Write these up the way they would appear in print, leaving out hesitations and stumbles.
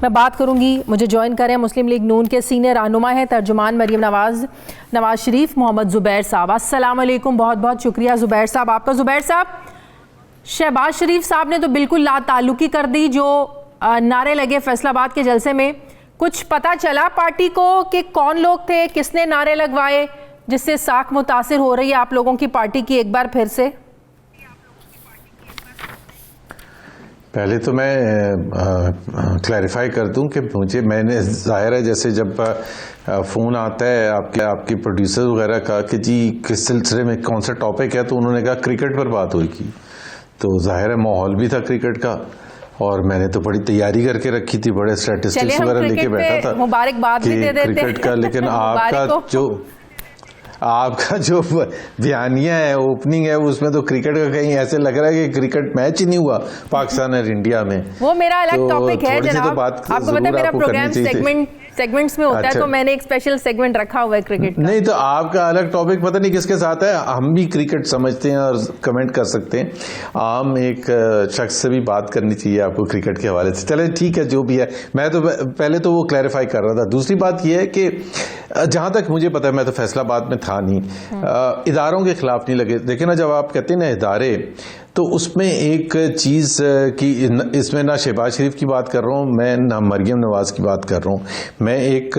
मैं बात करूंगी। मुझे ज्वाइन करें मुस्लिम लीग नून के सीनियर रहनुमा हैं तर्जुमान मरियम नवाज शरीफ मोहम्मद ज़ुबैर साहब। अस्सलाम वालेकुम, बहुत बहुत शुक्रिया ज़ुबैर साहब आपका। ज़ुबैर साहब, शहबाज शरीफ साहब ने तो बिल्कुल लाताल्लुकी कर दी जो नारे लगे फैसलाबाद के जलसे में। कुछ पता चला पार्टी को कि कौन लोग थे, किसने नारे लगवाए, जिससे साख मुतासिर हो रही है आप लोगों की पार्टी की एक बार फिर से? पहले तो मैं क्लैरिफाई कर दूं कि मैंने जाहिर है जैसे जब फ़ोन आता है आपके प्रोड्यूसर वगैरह का कि जी किस सिलसिले में कौन सा टॉपिक है, तो उन्होंने कहा क्रिकेट पर बात हुई की, तो जाहिर है माहौल भी था क्रिकेट का और मैंने तो बड़ी तैयारी करके रखी थी, बड़े स्टैटिस्टिक्स वगैरह लेके बैठा था मुबारकबाद भी दे देते क्रिकेट का। लेकिन आपका जो बयानिया है, ओपनिंग है, उसमें तो क्रिकेट का कहीं ऐसे लग रहा है कि क्रिकेट मैच ही नहीं हुआ पाकिस्तान और इंडिया में। वो मेरा अलग टॉपिक है जनाब, आपको पता है मेरा प्रोग्राम सेगमेंट्स में होता है, तो मैंने एक स्पेशल सेगमेंट रखा हुआ है क्रिकेट का। नहीं तो आपका अलग टॉपिक पता नहीं किसके साथ है। हम भी क्रिकेट समझते हैं और कमेंट कर सकते हैं, आम एक शख्स से भी बात करनी चाहिए आपको क्रिकेट के हवाले से। चले ठीक है, जो भी है। मैं तो पहले तो वो क्लैरिफाई कर रहा था। दूसरी बात यह है कि जहां तक मुझे पता है, मैं तो फैसलाबाद में था नहीं, इदारों के खिलाफ नहीं लगे। देखिए ना, जब आप कहते हैं ना इदारे, तो उसमें एक चीज़ की, इसमें ना शहबाज शरीफ की बात कर रहा हूँ मैं, ना मरियम नवाज की बात कर रहा हूँ मैं, एक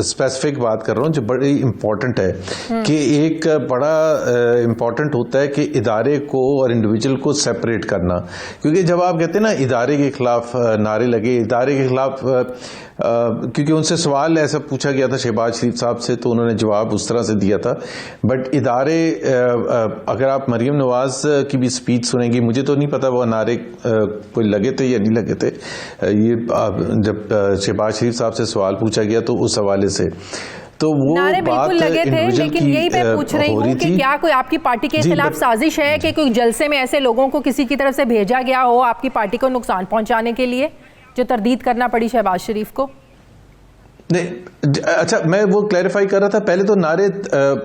स्पेसिफिक बात कर रहा हूँ जो बड़ी इम्पोर्टेंट है कि एक बड़ा इम्पोर्टेंट होता है कि इदारे को और इंडिविजुअल को सेपरेट करना। क्योंकि जब आप कहते हैं ना इदारे के खिलाफ नारे लगे, इदारे के खिलाफ क्योंकि उनसे सवाल ऐसा पूछा गया था शहबाज शरीफ साहब से, तो उन्होंने जवाब उस तरह से दिया था। बट इदारे, अगर आप मरियम नवाज की भी स्पीच सुनेंगी, मुझे तो नहीं पता वो नारे कोई लगे थे या नहीं लगे थे, ये जब शहबाज शरीफ साहब से सवाल पूछा गया तो उस हवाले से तो वो नारे बिल्कुल लगे थे। लेकिन यही मैं पूछ रही हूँ कि क्या कोई आपकी पार्टी के खिलाफ साजिश है कि कोई जलसे में ऐसे लोगों को किसी की तरफ से भेजा गया हो आपकी पार्टी को नुकसान पहुंचाने के लिए, जो तरदीद करना पड़ी शहबाज शरीफ को? नहीं, अच्छा, मैं वो क्लैरिफाई कर रहा था। पहले तो नारे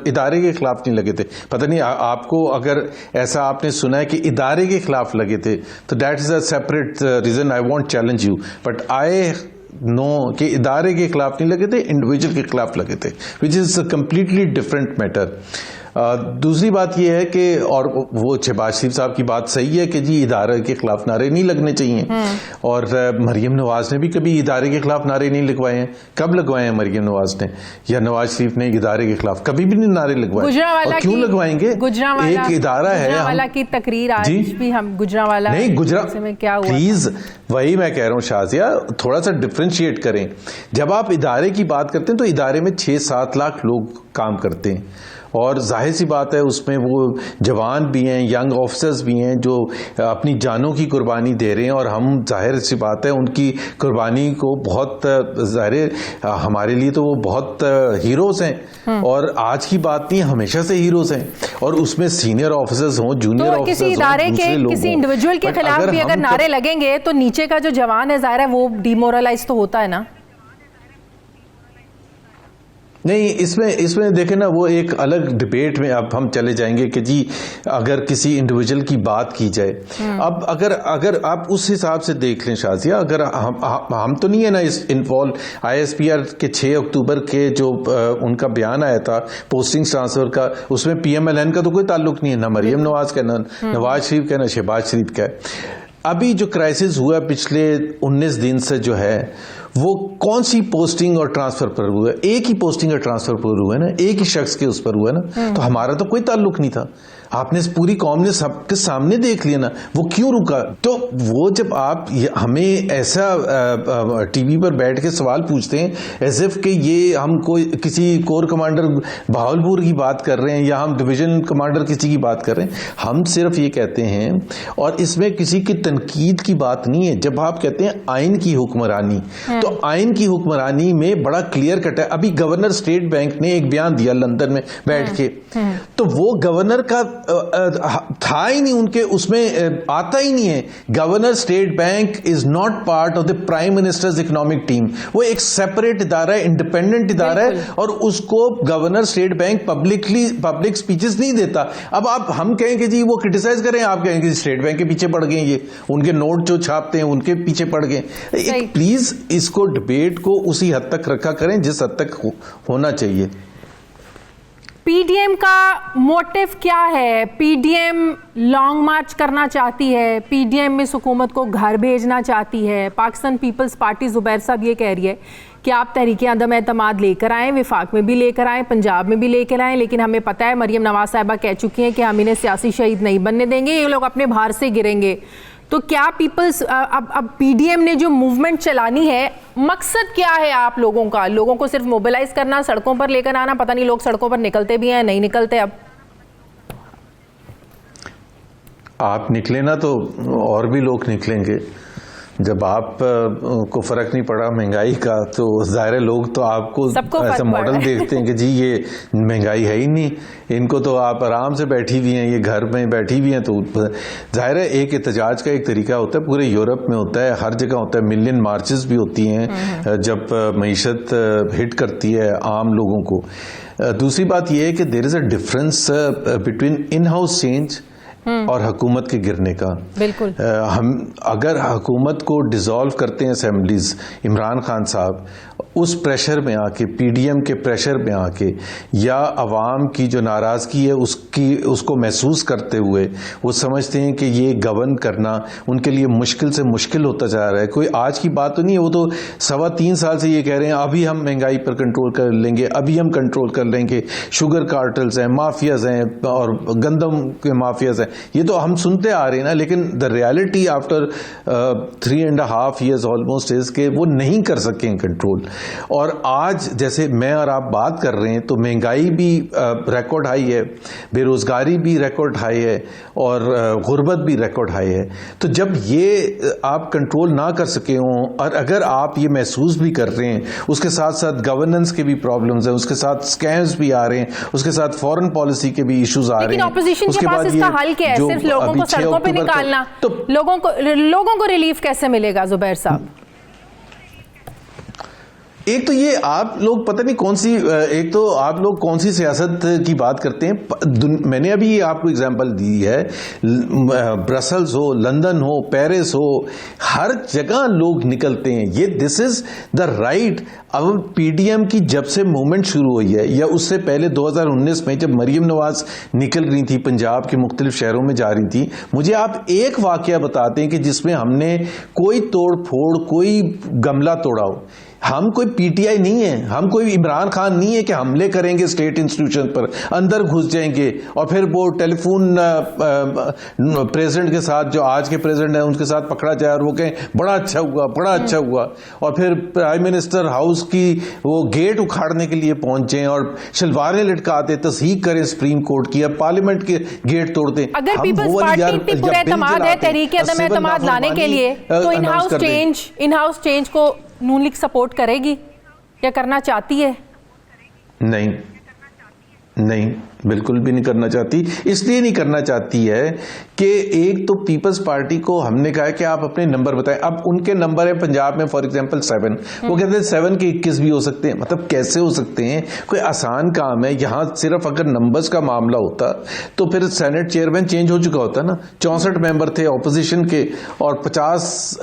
इदारे के खिलाफ नहीं लगे थे। पता नहीं आपको अगर ऐसा आपने सुना है कि इदारे के खिलाफ लगे थे, तो that is a separate reason. I won't challenge you, but I know कि इदारे के खिलाफ नहीं लगे थे, इंडिविजुअल के खिलाफ लगे थे, which is a completely different matter. दूसरी बात यह है कि, और वो शहबाज शरीफ साहब की बात सही है कि जी इदारे के खिलाफ नारे नहीं लगने चाहिए, और मरियम नवाज ने भी कभी इदारे के खिलाफ नारे नहीं लगवाए हैं। कब लगवाए हैं मरियम नवाज ने या नवाज शरीफ ने इदारे के खिलाफ? कभी भी नहीं नारे लगवाए। और क्यों लगवाएंगे? एक इदारा है, गुजरांवाला की तकरीर आज भी हम गुजरांवाला नहीं, गुजरात में क्या हुआ? प्लीज, वही मैं कह रहा हूँ शाजिया, थोड़ा सा डिफ्रेंशिएट करें। जब आप इदारे की बात करते हैं तो इदारे में 6-7 लाख लोग काम करते हैं, और जाहिर सी बात है उसमें वो जवान भी हैं, यंग ऑफिसर्स भी हैं जो अपनी जानों की कुर्बानी दे रहे हैं, और हम जाहिर सी बात है उनकी कुर्बानी को बहुत जाहिर, हमारे लिए तो वो बहुत हीरोज हैं, और आज की बात नहीं, हमेशा से हीरोज हैं। और उसमें सीनियर ऑफिसर्स हों, जूनियर ऑफिसर्स किसी इदारे के, किसी इंडिविजुअल के खिलाफ भी अगर नारे लगेंगे तो नीचे का जो जवान है जाहिर है वो डिमोरलाइज तो होता है ना? नहीं, इसमें देखें ना, वो एक अलग डिबेट में अब हम चले जाएंगे कि जी अगर किसी इंडिविजुअल की बात की जाए, अब अगर आप उस हिसाब से देख लें शाजिया, अगर हम तो नहीं है ना इस इन्वॉल्व। ISPR के 6 अक्टूबर के जो उनका बयान आया था पोस्टिंग ट्रांसफर का, उसमें PMLN का तो कोई ताल्लुक नहीं है, ना मरियम नवाज का, ना नवाज शरीफ का, ना शहबाज शरीफ का। अभी जो क्राइसिस हुआ पिछले 19 दिन से जो है, वो कौन सी पोस्टिंग और ट्रांसफर पर हुआ है? एक ही पोस्टिंग और ट्रांसफर पर हुआ है ना, एक ही शख्स के उस पर हुआ है ना, तो हमारा तो कोई ताल्लुक नहीं था। आपने पूरी कौम ने सबके सामने देख लिया ना, वो क्यों रुका? तो वो जब आप हमें ऐसा टीवी पर बैठ के सवाल पूछते हैं एज इफ कि ये हम कोई किसी कोर कमांडर बहावलपुर की बात कर रहे हैं या हम डिवीजन कमांडर किसी की बात कर रहे हैं, हम सिर्फ ये कहते हैं, और इसमें किसी की तनकीद की बात नहीं है। जब आप कहते हैं आइन की हुक्मरानी, तो आइन की हुक्मरानी में बड़ा क्लियर कट है। अभी गवर्नर स्टेट बैंक ने एक बयान दिया लंदन में बैठ के, तो वो गवर्नर का था ही नहीं उनके, उसमें आता ही नहीं है। Governor state bank is not part of the prime ministers economic team. वो एक सेपरेट इदारा है, इंडिपेंडेंट इदारा है, और उसको governor state bank public speeches नहीं देता। अब आप हम कहेंगे जी वो क्रिटिसाइज करें, आप कहेंगे स्टेट बैंक के पीछे पड़ गए, ये उनके नोट जो छापते हैं उनके पीछे पड़ गए। प्लीज इसको डिबेट को उसी हद तक रखा करें जिस हद तक होना चाहिए। पीडीएम का मोटिव क्या है? पीडीएम लॉन्ग मार्च करना चाहती है, पीडीएम इस हुकूमत को घर भेजना चाहती है। पाकिस्तान पीपल्स पार्टी, जुबैर साहब ये कह रही है कि आप तहरीके अदम एतमाद लेकर आएँ, विफाक में भी लेकर आएँ, पंजाब में भी लेकर आएँ, लेकिन हमें पता है मरियम नवाज साहिबा कह चुकी हैं कि हम इन्हें सियासी शहीद नहीं बनने देंगे, ये लोग अपने भार से गिरेंगे। तो क्या पीपल्स अब पीडीएम ने जो मूवमेंट चलानी है, मकसद क्या है आप लोगों का? लोगों को सिर्फ मोबिलाइज करना, सड़कों पर लेकर आना? पता नहीं लोग सड़कों पर निकलते भी हैं, नहीं निकलते। अब आप निकले ना तो और भी लोग निकलेंगे। जब आप को फर्क नहीं पड़ा महंगाई का, तो जाहिर है लोग तो आपको ऐसा मॉडल देखते हैं कि जी ये महंगाई है ही नहीं, इनको तो आप आराम से बैठी हुई हैं, ये घर में बैठी हुई हैं। तो जाहिर है एक एहतजाज का एक तरीका होता है, पूरे यूरोप में होता है, हर जगह होता है, मिलियन मार्चेस भी होती हैं जब मईशत हिट करती है आम लोगों को। दूसरी बात यह है कि there is a difference between in house change और हुकूमत के गिरने का। बिल्कुल। हम अगर हुकूमत को डिसॉल्व करते हैं असेंबलीज, इमरान खान साहब उस प्रेशर में आके, पीडीएम के प्रेशर में आके, या अवाम की जो नाराजगी है उसको महसूस करते हुए वो समझते हैं कि ये गवर्न करना उनके लिए मुश्किल से मुश्किल होता जा रहा है। कोई आज की बात तो नहीं है, वो तो 3.25 साल से ये कह रहे हैं अभी हम महंगाई पर कंट्रोल कर लेंगे, अभी हम कंट्रोल कर लेंगे, शुगर कार्टल्स हैं, माफियाज हैं और गंदम के माफियाज हैं, ये तो हम सुनते आ रहे हैं ना। लेकिन the reality after 3.5 years almost is के वो नहीं कर सकें कंट्रोल। और आज जैसे मैं और आप बात कर रहे हैं तो महंगाई भी रिकॉर्ड हाई है, बेरोजगारी भी रिकॉर्ड हाई है, और गुर्बत भी रिकॉर्ड हाई है। तो जब ये आप कंट्रोल ना कर सके हों, और अगर आप ये महसूस भी कर रहे हैं, उसके साथ साथ गवर्नेंस के भी प्रॉब्लम्स हैं, उसके साथ स्कैम्स भी आ रहे हैं, उसके साथ फॉरेन पॉलिसी के भी इश्यूज आ रहे हैं। ऑपोजिशन के पास इसका हल क्या है? सिर्फ लोगों को सड़कों पे निकालना, तो लोगों को रिलीफ कैसे मिलेगा जुबैर साहब? एक तो ये आप लोग पता नहीं कौन सी, एक तो आप लोग कौन सी सियासत की बात करते हैं। मैंने अभी आपको एग्जांपल दी है, ब्रसल्स हो, लंदन हो, पेरिस हो, हर जगह लोग निकलते हैं। ये दिस इज द राइट। अब पीडीएम की जब से मूवमेंट शुरू हुई है, या उससे पहले 2019 में जब मरियम नवाज निकल रही थी, पंजाब के मुख्तलिफ शहरों में जा रही थी, मुझे आप एक वाकया बताते हैं कि जिसमें हमने कोई तोड़ फोड़, कोई गमला तोड़ा हो। हम कोई पीटीआई नहीं है, हम कोई इमरान खान नहीं है कि हमले करेंगे स्टेट इंस्टीट्यूशन पर, अंदर घुस जाएंगे और फिर वो टेलीफोन प्रेसिडेंट के साथ, जो आज के प्रेसिडेंट हैं उनके साथ पकड़ा जाए और वो कहें बड़ा अच्छा हुआ, बड़ा अच्छा हुआ, और फिर प्राइम मिनिस्टर हाउस की वो गेट उखाड़ने के लिए पहुंचे और शलवारें लटकाते, तस्दीक करें सुप्रीम कोर्ट की, अब पार्लियामेंट के गेट तोड़ते। अगर पीपल्स पार्टी इतनी पुरएतमाद है तहरीके अदम एतमाद लाने के लिए, तो इन हाउस चेंज को नून लीग सपोर्ट करेगी या करना चाहती है? नहीं, बिल्कुल भी नहीं करना चाहती। इसलिए नहीं करना चाहती है कि एक तो पीपल्स पार्टी को हमने कहा कि आप अपने नंबर बताएं। अब उनके नंबर है पंजाब में फॉर एग्जांपल 7, वो कहते हैं 7 के 21 भी हो सकते हैं। मतलब कैसे हो सकते हैं? कोई आसान काम है। यहां सिर्फ अगर नंबर्स का मामला होता तो फिर सेनेट चेयरमैन चेंज हो चुका होता ना। 64 मेंबर थे ऑपोजिशन के और 50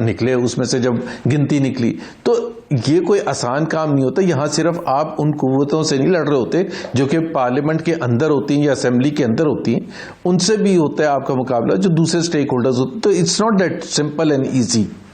निकले, उसमें से जब गिनती निकली। तो ये कोई आसान काम नहीं होता। यहां सिर्फ आप उन कुव्वतों से नहीं लड़ रहे होते जो कि पार्लियामेंट के अंदर होती हैं या असेंबली के अंदर होती हैं, उनसे भी होता है आपका मुकाबला जो दूसरे स्टेक होल्डर्स होते हैं। तो it's not that simple and easy.